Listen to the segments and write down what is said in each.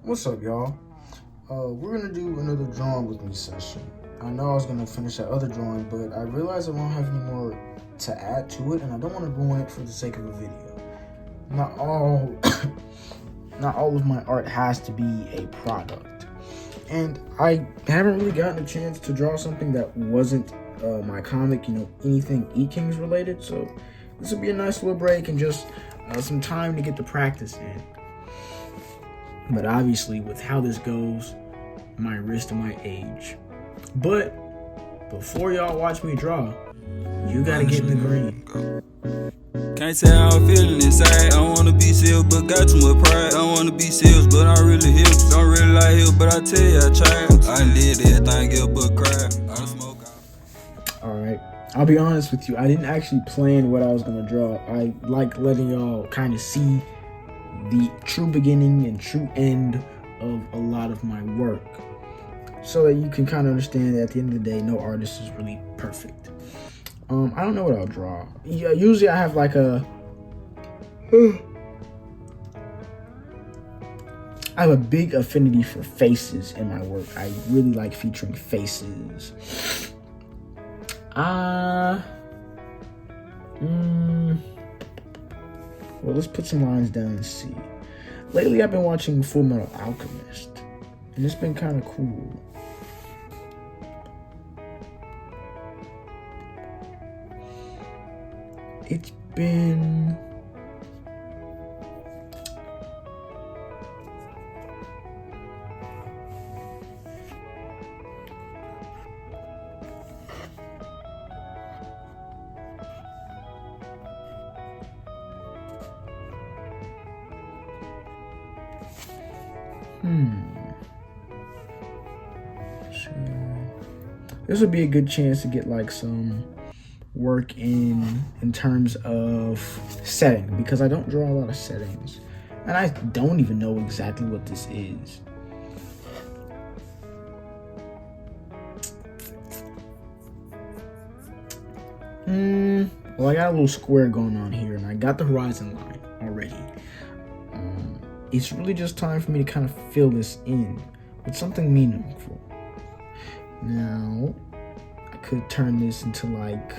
What's up, y'all? We're gonna do another drawing with me session. I know I was gonna finish that other drawing, but I realized I don't have any more to add to it, and I don't want to ruin it for the sake of a video. Not all, not all of my art has to be a product, and I haven't really gotten a chance to draw something that wasn't my comic, anything E Kings related. So this will be a nice little break and just some time to get the practice in. But obviously, with how this goes, my wrist and my age. But before y'all watch me draw, you gotta get in the green. Can't say how I'm feeling inside. I wanna be serious, but got too much pride. I wanna be serious, but I'm really here. Don't really like here, but I tell you, I tried. I did everything else but cry. I smoke. Alright, I'll be honest with you. I didn't actually plan what I was gonna draw. I like letting y'all kind of see the true beginning and true end of a lot of my work, so that you can kind of understand that at the end of the day, no artist is really perfect. I don't know what I'll draw. Yeah, usually I have like I have a big affinity for faces in my work. I really like featuring faces. Well, let's put some lines down and see. Lately, I've been watching Full Metal Alchemist, and it's been kind of cool. It's been... This would be a good chance to get like some work in terms of setting, because I don't draw a lot of settings, and I don't even know exactly what this is. Well, I got a little square going on here, and I got the horizon line already. It's really just time for me to kind of fill this in with something meaningful. Now, I could turn this into like,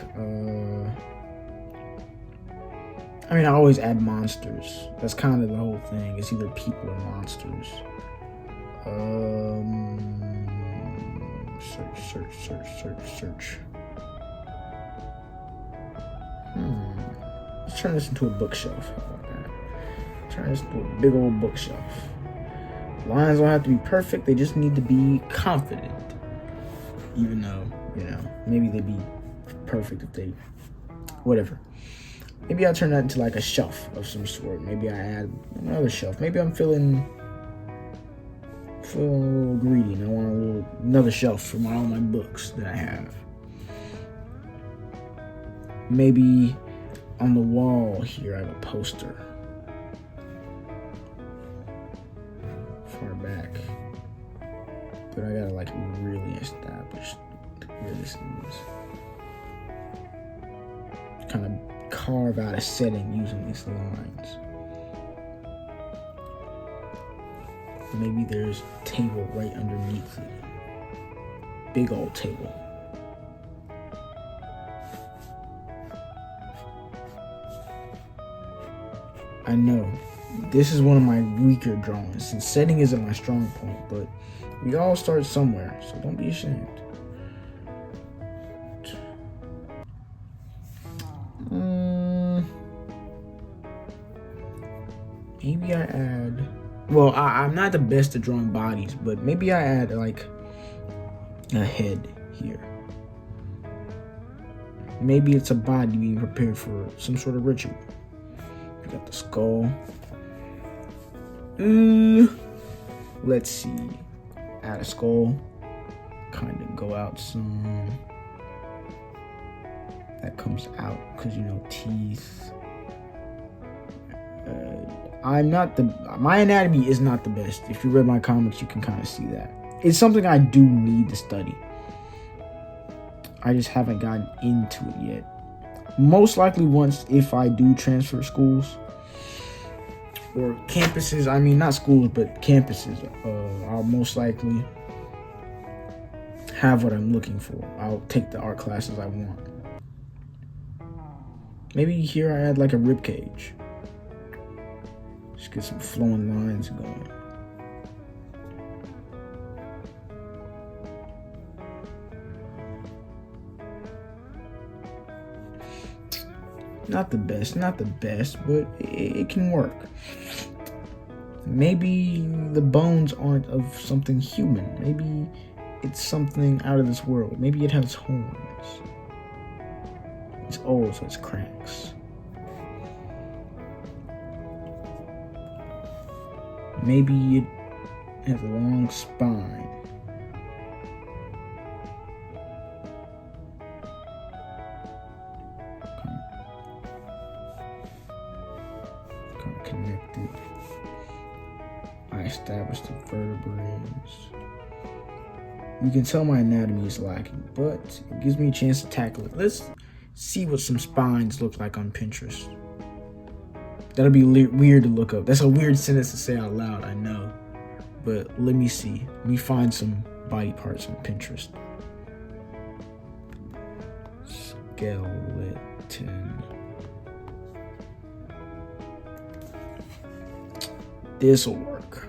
I always add monsters. That's kind of the whole thing. It's either people or monsters. Search. Let's turn this into a bookshelf. How about that? Turn this into a big old bookshelf. Lines don't have to be perfect. They just need to be confident. Even though, maybe they'd be perfect if they, whatever. Maybe I'll turn that into like a shelf of some sort. Maybe I add another shelf. Maybe I'm feeling a little greedy and I want another shelf for all my books that I have. Maybe on the wall here I have a poster. Far back. But I gotta like really establish where this is. Kind of carve out a setting using these lines. Maybe there's a table right underneath it. Big old table. I know this is one of my weaker drawings, and setting isn't my strong point, but we all start somewhere, so don't be ashamed. Maybe I add... Well, I'm not the best at drawing bodies, but maybe I add like a head here. Maybe it's a body being prepared for some sort of ritual. We got the skull. Let's see. Add a skull. Kind of go out some. That comes out because teeth. My anatomy is not the best. If you read my comics, you can kind of see that. It's something I do need to study. I just haven't gotten into it yet. Most likely once, if I do transfer schools, or campuses, I mean not schools, but campuses, I'll most likely have what I'm looking for. I'll take the art classes I want. Maybe here I add like a rib cage. Just get some flowing lines going. Not the best, but it can work. Maybe the bones aren't of something human. Maybe it's something out of this world. Maybe it has horns. It's old, so it's cracks. Maybe it has a long spine. Kind of connected. I established the vertebrae. You can tell my anatomy is lacking, but it gives me a chance to tackle it. Let's see what some spines look like on Pinterest. That'll be weird to look up. That's a weird sentence to say out loud, I know. But let me see. Let me find some body parts on Pinterest. Skeleton. This'll work.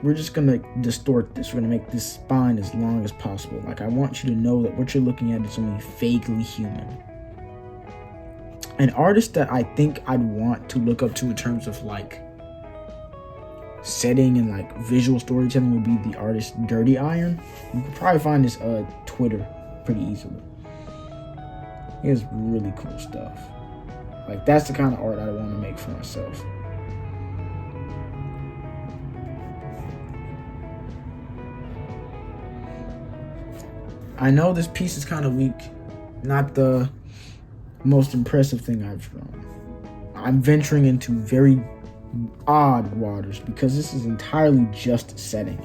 We're just gonna distort this. We're gonna make this spine as long as possible. Like, I want you to know that what you're looking at is only vaguely human. An artist that I think I'd want to look up to in terms of like setting and like visual storytelling would be the artist Dirty Iron. You can probably find his Twitter pretty easily. He has really cool stuff. Like, that's the kind of art I want to make for myself. I know this piece is kind of weak, not the most impressive thing I've drawn. I'm venturing into very odd waters because this is entirely just setting,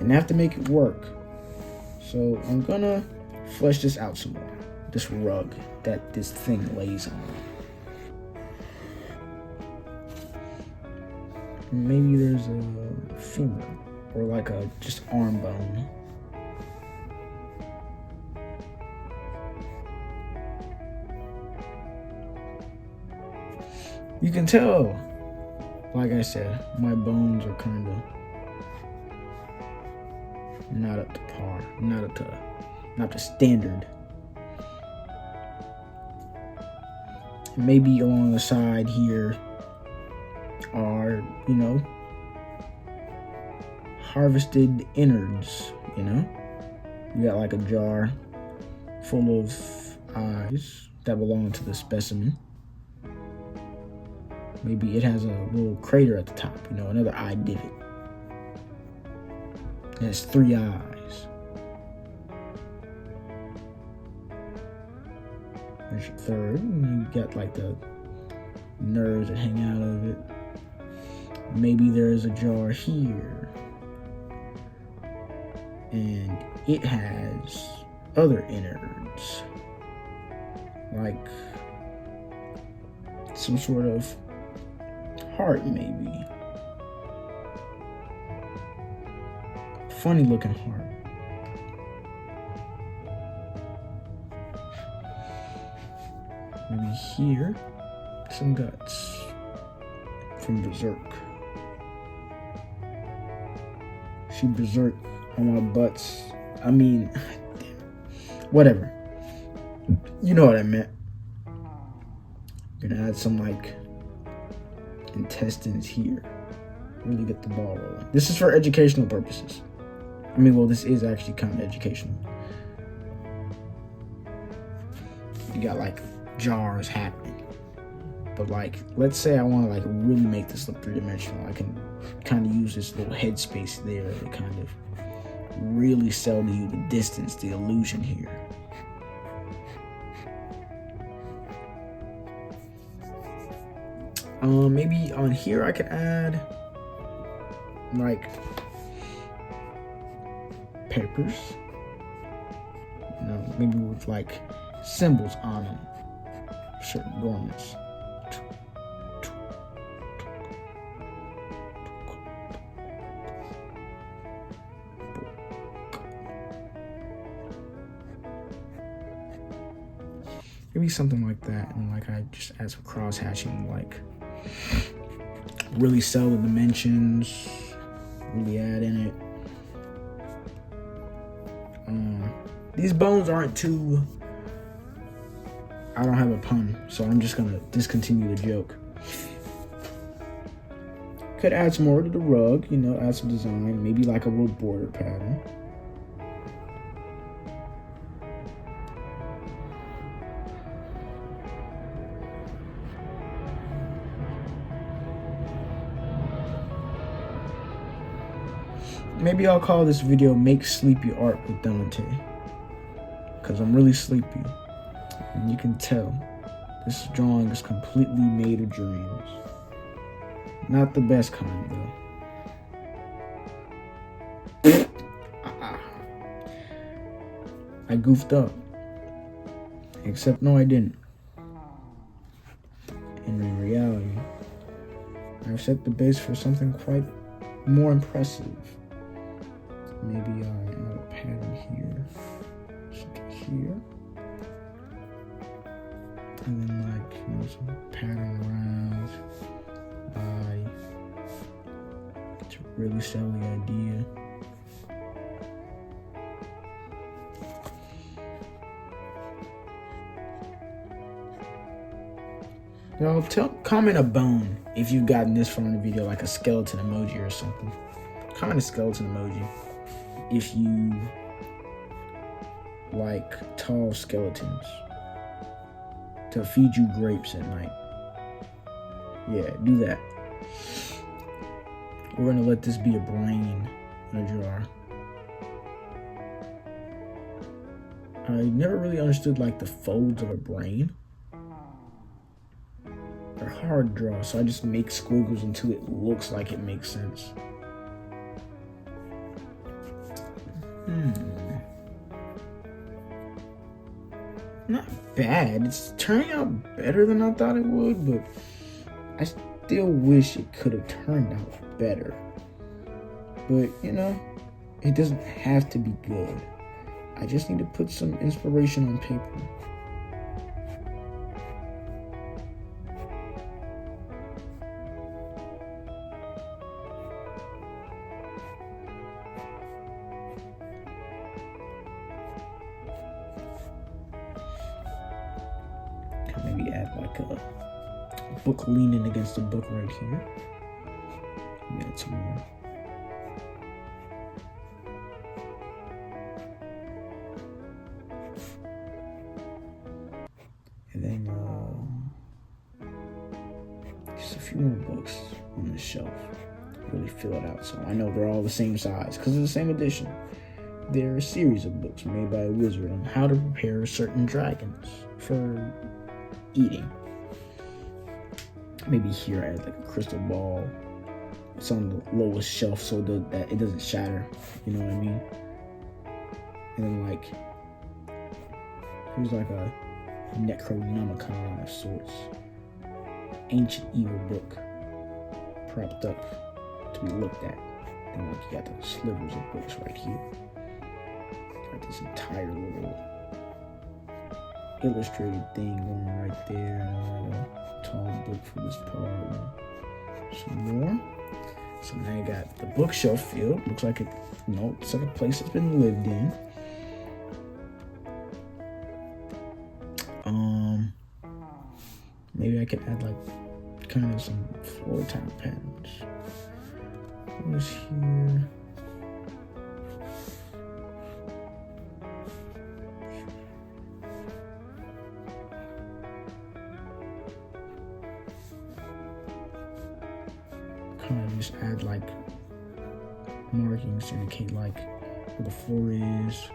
and I have to make it work. So I'm gonna flesh this out some more. This rug that this thing lays on. Maybe there's a femur or like a just arm bone. You can tell, like I said, my bones are kind of not up to par, not to standard. Maybe along the side here are, you know, harvested innards, you know? You got like a jar full of eyes that belong to the specimen. Maybe it has a little crater at the top, you know, another eye divot. It has 3 eyes. There's your third, and you got like the nerves that hang out of it. Maybe there's a jar here. And it has other innards. Like some sort of heart, maybe. Funny looking heart. Maybe here, some guts from Berserk. She berserk on my butts. I mean, whatever. You know what I meant. Gonna add some like intestines here. Really get the ball rolling. This is for educational purposes. I mean, well, this is actually kind of educational. You got like jars happening. But like, let's say I want to like really make this look 3-dimensional. I can kind of use this little headspace there to kind of really sell to you the distance, the illusion here. Maybe on here I could add like papers, you know, maybe with like symbols on them, certain garments. maybe something like that. And like I just add some cross hatching, like really sell the dimensions, really add in it. These bones aren't too, I don't have a pun, so I'm just gonna discontinue the joke. Could add some more to the rug, you know, add some design, maybe like a little border pattern. Maybe I'll call this video Make Sleepy Art with Dante, because I'm really sleepy. And you can tell this drawing is completely made of dreams. Not the best kind, though. I goofed up. Except, no, I didn't. And in reality, I've set the base for something quite more impressive. Maybe I add a pattern here, something here, and then like, you know, some pattern around. To really sell the idea. Y'all comment a bone if you've gotten this far in the video, like a skeleton emoji or something. Comment a skeleton emoji if you like tall skeletons to feed you grapes at night. Yeah, do that. We're gonna let this be a brain in a jar. I never really understood like the folds of a brain. They're hard to draw, so I just make squiggles until it looks like it makes sense. Not bad. It's turning out better than I thought it would, but I still wish it could have turned out better. But, you know, it doesn't have to be good. I just need to put some inspiration on paper. Maybe add like a book leaning against a book right here. Maybe add some more. And then just a few more books on the shelf. Really fill it out so I know they're all the same size because it's the same edition. They're a series of books made by a wizard on how to prepare certain dragons for eating. Maybe here I add like a crystal ball. It's on the lowest shelf so that it doesn't shatter. You know what I mean? And then like here's like a Necronomicon of sorts. Ancient evil book propped up to be looked at. And like you got the slivers of books right here. Got this entire little illustrated thing going right there, and a tall book for this part. Some more. So now you got the bookshelf feel. Looks like it, you know, it's like a place that's been lived in. Maybe I could add like kind of some floor type patterns. What's here? Kind of just add like markings to indicate like where the floor is.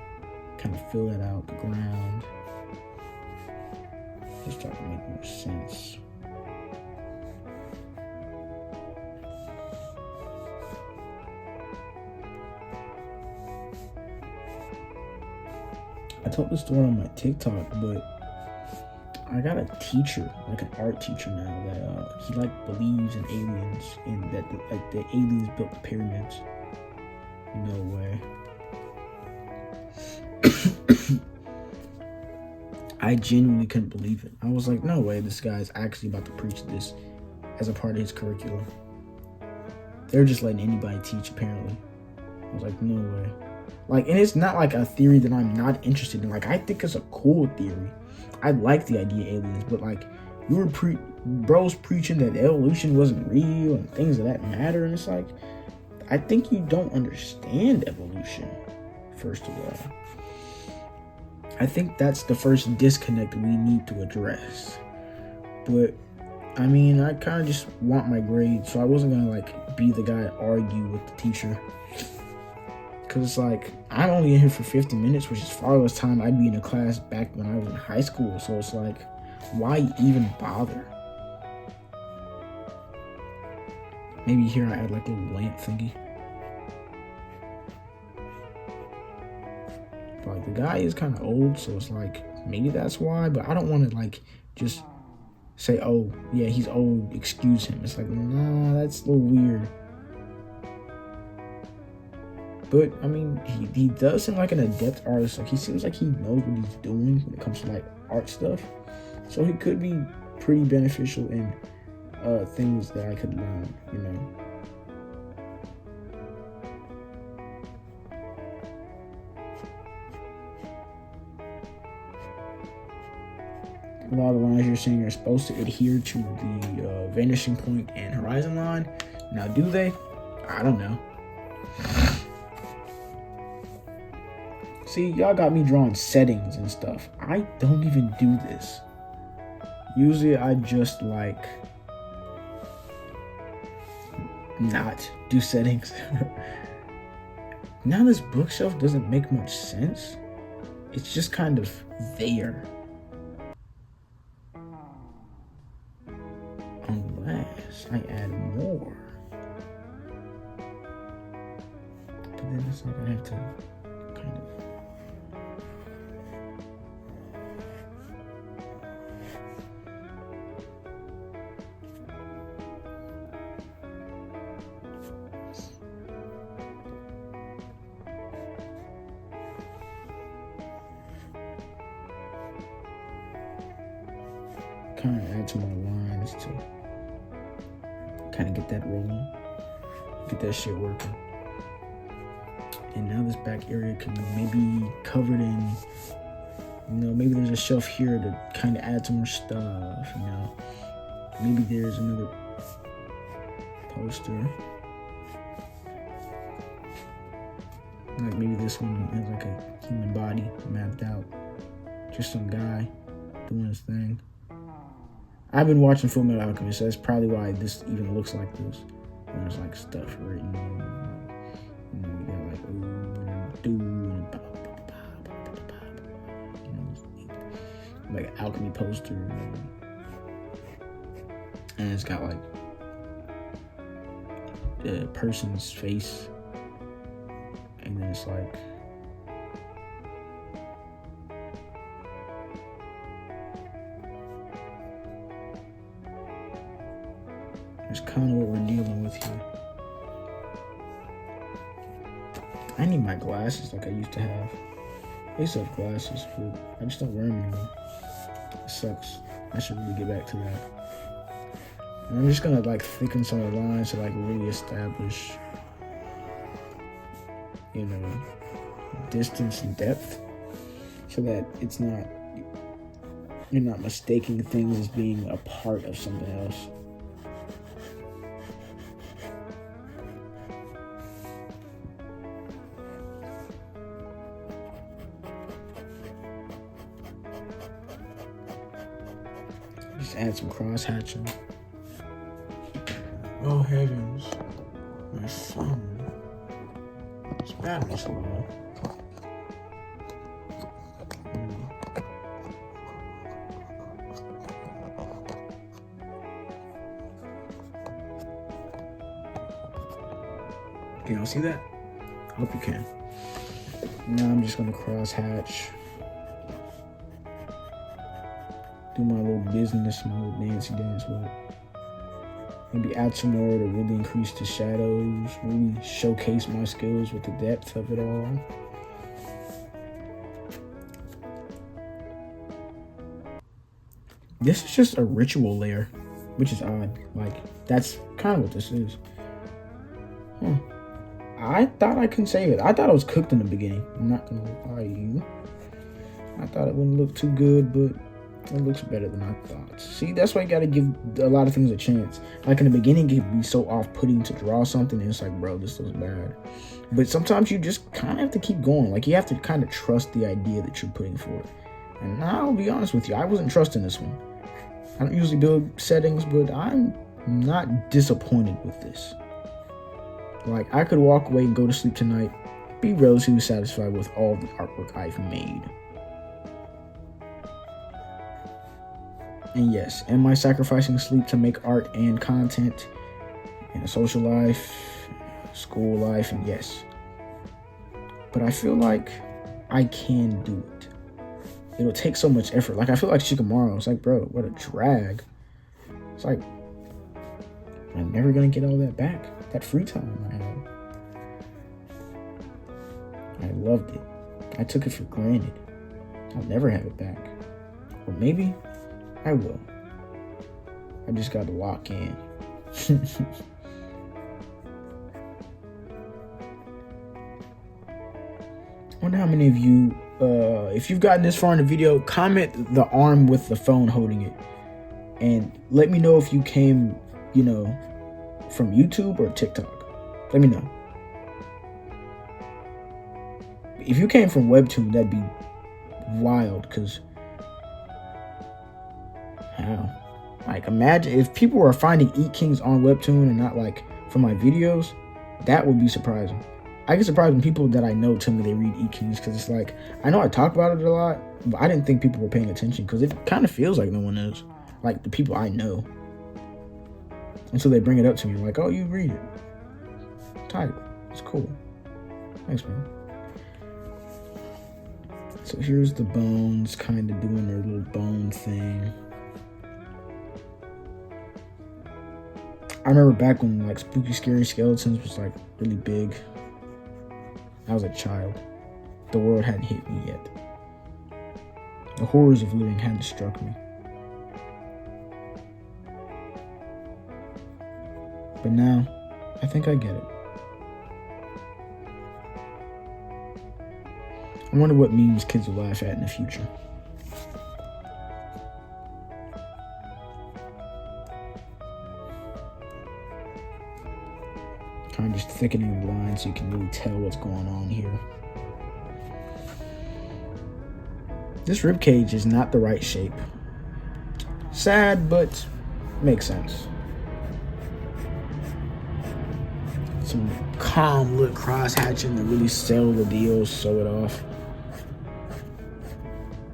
Kind of fill that out, the ground. Just try to make more sense. I told this story on my TikTok, but I got a teacher, like an art teacher now, that he like believes in aliens, and that the aliens built the pyramids. No way. I I genuinely couldn't believe it. I was like, no way, this guy's actually about to preach this as a part of his curriculum. They're just letting anybody teach, apparently. I was like, no way. Like, and it's not like a theory that I'm not interested in. Like, I think it's a cool theory. I like the idea of aliens, but like, you were bros preaching that evolution wasn't real and things of that matter, and it's like, I think you don't understand evolution, first of all. I think that's the first disconnect we need to address. But I mean, I kind of just want my grade, so I wasn't gonna like be the guy to argue with the teacher. Cause it's like, I'm only in here for 50 minutes, which is far less time I'd be in a class back when I was in high school. So it's like, why even bother? Maybe here I add like a little lamp thingy. But like, the guy is kind of old, so it's like, maybe that's why. But I don't want to like just say, oh yeah, he's old, excuse him. It's like, nah, that's a little weird. But I mean, he does seem like an adept artist. Like, he seems like he knows what he's doing when it comes to like art stuff. So he could be pretty beneficial in things that I could learn, you know. A lot of the lines you're seeing are supposed to adhere to the vanishing point and horizon line. Now, do they? I don't know. See, y'all got me drawing settings and stuff. I don't even do this. Usually I just like not do settings. Now this bookshelf doesn't make much sense. It's just kind of there. Unless I add more. But then it's like I have to kind of... kind of add some more lines to kind of get that rolling, get that shit working. And now this back area could be maybe covered in, you know, maybe there's a shelf here to kind of add some more stuff, you know. Maybe there's another poster. Like maybe this one has like a human body mapped out. Just some guy doing his thing. I've been watching Full Metal Alchemist, so that's probably why this even looks like this. And there's like stuff written, you know, you got like ooh and do and you know, like an alchemy poster, and it's got like a person's face, and then it's like that's kind of what we're dealing with here. I need my glasses like I used to have. I used to have glasses, but I just don't wear them anymore. It sucks. I should really get back to that. And I'm just gonna like thicken some of the lines to like really establish, you know, distance and depth, so that it's not, you're not mistaking things as being a part of something else. Just add some cross hatching. Oh heavens, my son. It's madness a little. Can y'all see that? I hope you can. Now I'm just gonna cross hatch. Do my little business, my little dancey dance with it. Maybe add some more to really increase the shadows, really showcase my skills with the depth of it all. This is just a ritual layer, which is odd. Like, that's kind of what this is. I thought I couldn't save it. I thought it was cooked in the beginning. I'm not gonna lie to you. I thought it wouldn't look too good, but it looks better than I thought. See, that's why you gotta give a lot of things a chance. Like in the beginning, it can be so off-putting to draw something, and it's like, bro, this looks bad. But sometimes you just kind of have to keep going. Like, you have to kind of trust the idea that you're putting forth. And I'll be honest with you, I wasn't trusting this one. I don't usually build settings, but I'm not disappointed with this. Like, I could walk away and go to sleep tonight, be relatively satisfied with all the artwork I've made. And yes, am I sacrificing sleep to make art and content in a social life, school life, and yes. But I feel like I can do it. It'll take so much effort. Like, I feel like Shikamaru. It's like, bro, what a drag. It's like, I'm never gonna get all that back. That free time I had. I loved it. I took it for granted. I'll never have it back. Or maybe I will. I just got to lock in. I wonder how many of you, if you've gotten this far in the video, comment the arm with the phone holding it. And let me know if you came, from YouTube or TikTok. Let me know. If you came from Webtoon, that'd be wild, because how? Like, imagine if people were finding Eat Kings on Webtoon and not like from my videos, that would be surprising. I get surprised when people that I know tell me they read Eat Kings, because it's like, I know I talk about it a lot, but I didn't think people were paying attention, because it kind of feels like no one is. Like, the people I know. And so they bring it up to me, like, oh, you read it. Tight. It's cool. Thanks, man. So here's the bones kind of doing their little bone thing. I remember back when like Spooky Scary Skeletons was like really big. I was a child. The world hadn't hit me yet. The horrors of living hadn't struck me. But now, I think I get it. I wonder what memes kids will laugh at in the future. Kind of just thickening the line so you can really tell what's going on here. This ribcage is not the right shape. Sad, but makes sense. Some calm look cross hatching to really sell the deal, sew it off.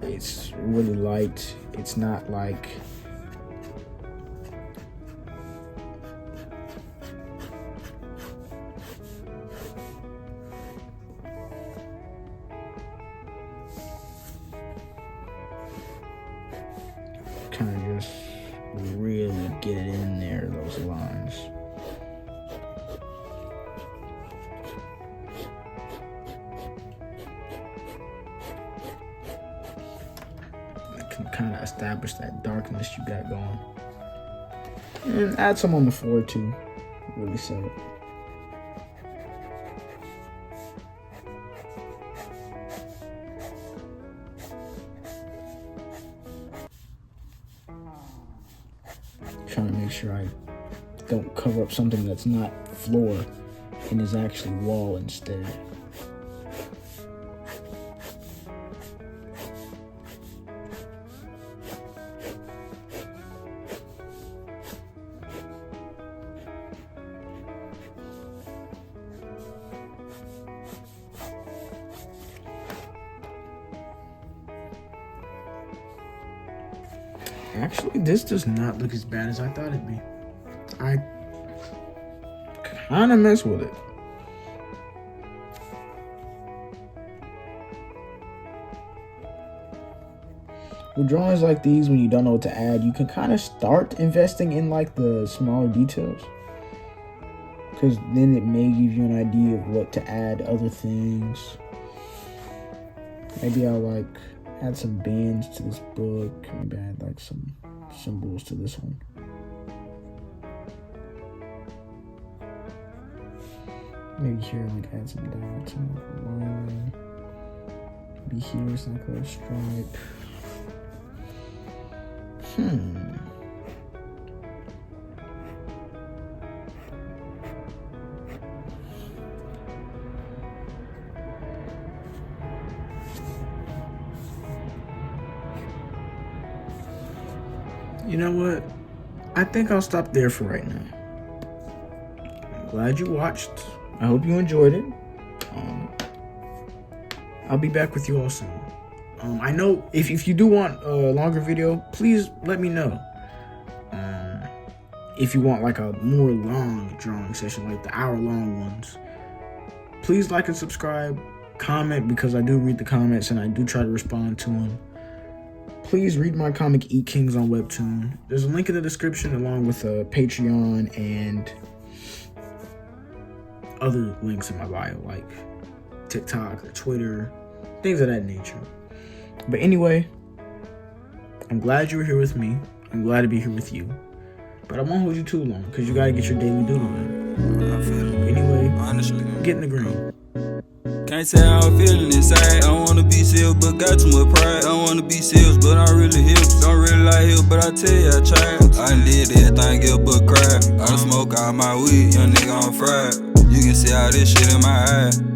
It's really light. It's not like kind of just really get it in there, those lines. Can kind of establish that darkness you got going, and add some on the floor too. Really sell it. Trying to make sure I don't cover up something that's not floor and is actually wall instead. Actually, this does not look as bad as I thought it'd be. I kind of mess with it. With drawings like these, when you don't know what to add, you can kind of start investing in like the smaller details, because then it may give you an idea of what to add other things. Maybe I'll like add some bands to this book. Maybe add like some symbols to this one. Maybe here, like add some dots and like a line. Maybe here it's like a stripe. You know what? I think I'll stop there for right now. I'm glad you watched. I hope you enjoyed it. I'll be back with you all soon. I know if you do want a longer video, please let me know. If you want like a more long drawing session, like the hour-long ones, please like and subscribe, comment, because I do read the comments and I do try to respond to them. Please read my comic Eat Kings on Webtoon. There's a link in the description along with a Patreon and other links in my bio, like TikTok or Twitter, things of that nature. But anyway, I'm glad you were here with me. I'm glad to be here with you. But I won't hold you too long because you gotta get your daily doodle in. I feel it. Anyway, Honestly, get in the green. can't say how I'm feeling inside. I wanna be sales, but got too much pride. I wanna be sales, but I'm really hips. Don't really like hips, but I tell you I tried. I done did everything else but cry. I done smoke all my weed, young nigga on fried. You can see all this shit in my eye.